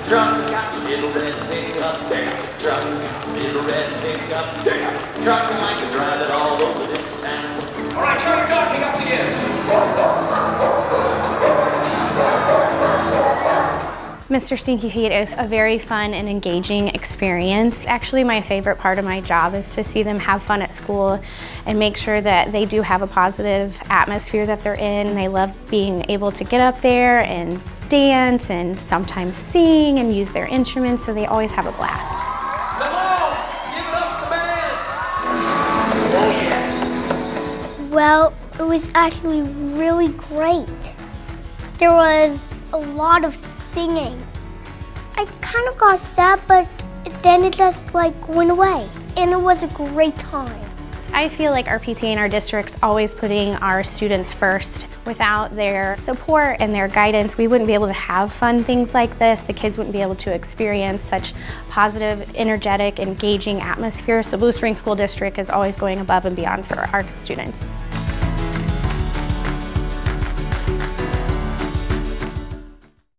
Truck got a little red pickup, they got a truck, little red pickup, they got a truck, and I can drive it all over this town. All right, truck, go, pick up again. Mr. Stinky Feet is a very fun and engaging experience. Actually, my favorite part of my job is to see them have fun at school and make sure that they do have a positive atmosphere that they're in. They love being able to get up there and dance and sometimes sing and use their instruments, so they always have a blast. Come on, give it up the band. Oh, yeah. Well, it was actually really great. There was a lot of singing. I kind of got sad, but then it just went away. And it was a great time. I feel like our PTA and our district's always putting our students first. Without their support and their guidance, we wouldn't be able to have fun things like this. The kids wouldn't be able to experience such positive, energetic, engaging atmosphere. So Blue Springs School District is always going above and beyond for our students.